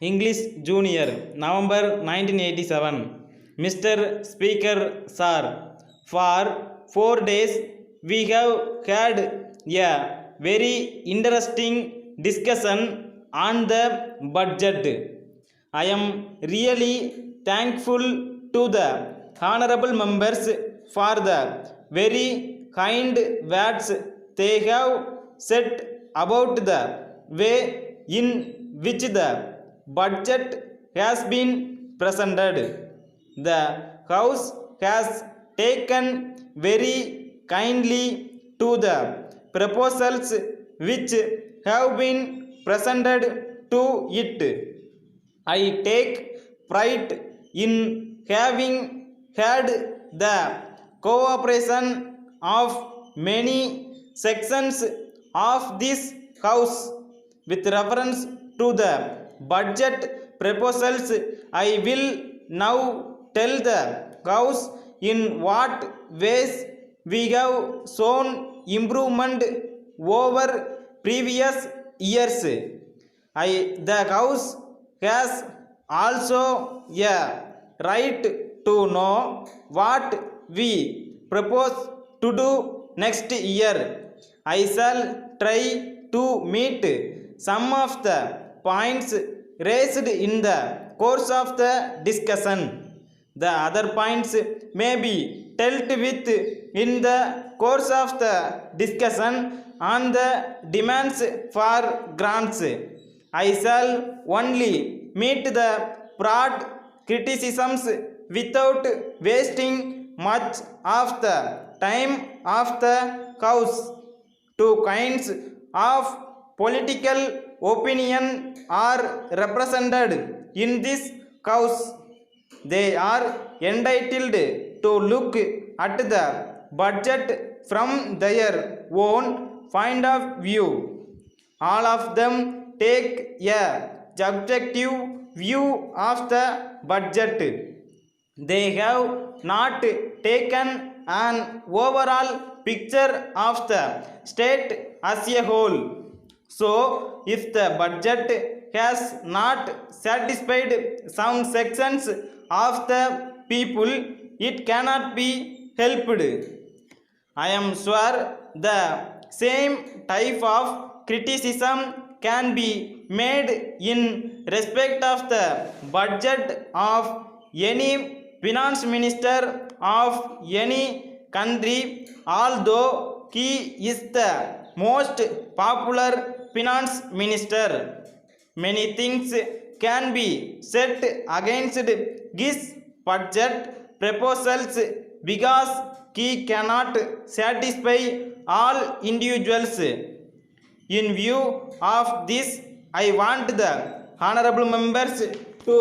English Junior, November 1987. Mr. Speaker, Sir, for 4 days we have had a very interesting discussion on the budget. I am really thankful to the honorable members for the very kind words they have said about the way in which the budget has been presented. The House has taken very kindly to the proposals which have been presented to it. I take pride in having had the cooperation of many sections of this House with reference to the budget proposals. I will now tell the House in what ways we have shown improvement over previous years. The House has also a right to know what we propose to do next year. I shall try to meet some of the points raised in the course of the discussion. The other points may be dealt with in the course of the discussion on the demands for grants. I shall only meet the broad criticisms without wasting much of the time of the House. Two kinds of political opinion are represented in this House. They are entitled to look at the budget from their own point of view. All of them take a subjective view of the budget. They have not taken an overall picture of the state as a whole. So, if the budget has not satisfied some sections of the people, it cannot be helped. I am sure the same type of criticism can be made in respect of the budget of any finance minister of any country, although he is the most popular finance minister. Many things can be said against his budget proposals because he cannot satisfy all individuals. In view of this, I want the honorable members to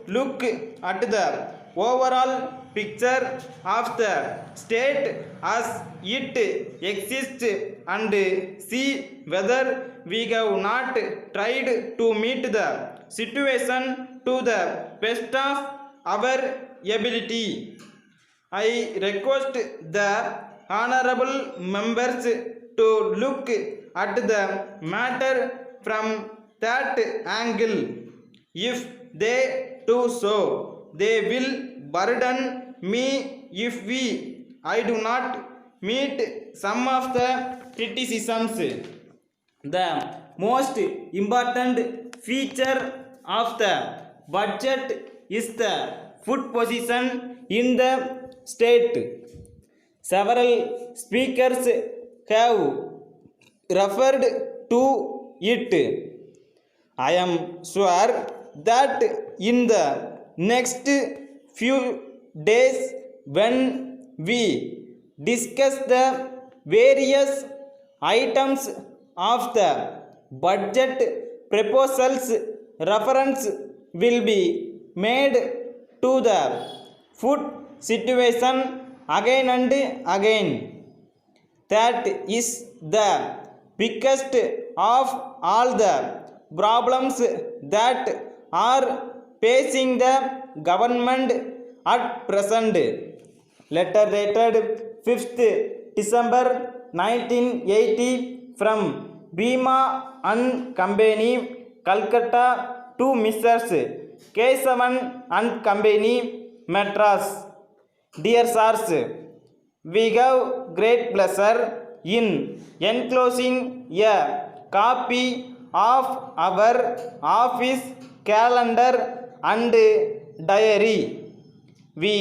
look at the overall picture of the state as it exists and see whether we have not tried to meet the situation to the best of our ability. I request the honorable members to look at the matter from that angle. If they do so, they will burden me if I do not meet some of the criticisms. The most important feature of the budget is the food position in the state. Several speakers have referred to it. I am sure that in the next few days, when we discuss the various items of the budget proposals, reference will be made to the food situation again and again. That is the biggest of all the problems that are facing the government at present. Letter dated 5th December 1980 from Bhima and Company, Calcutta, to Mrs. Kesavan and Company, Madras. Dear sirs, we have great pleasure in enclosing a copy of our office calendar and diary. We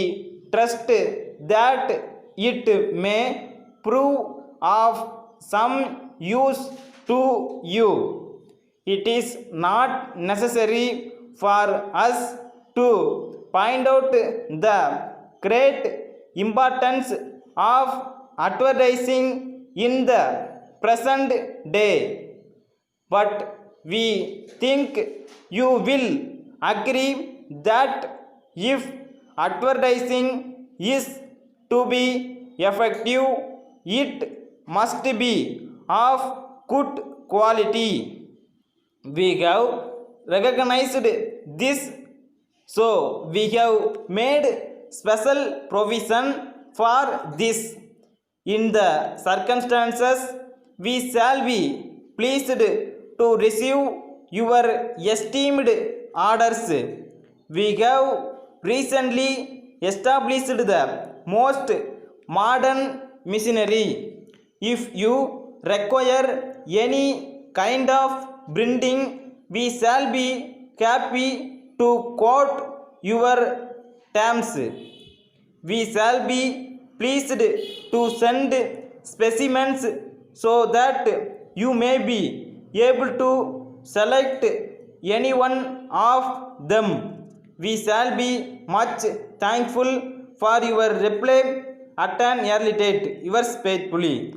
trust that it may prove of some use to you. It is not necessary for us to point out the great importance of advertising in the present day, but we think you will agree that if advertising is to be effective, it must be of good quality. We have recognized this, so we have made special provision for this. In the circumstances, we shall be pleased to receive your esteemed orders. We have recently established the most modern machinery. If you require any kind of printing, we shall be happy to quote your terms. We shall be pleased to send specimens so that you may be able to select any one of them. We shall be much thankful for your reply at an early date. Yours faithfully.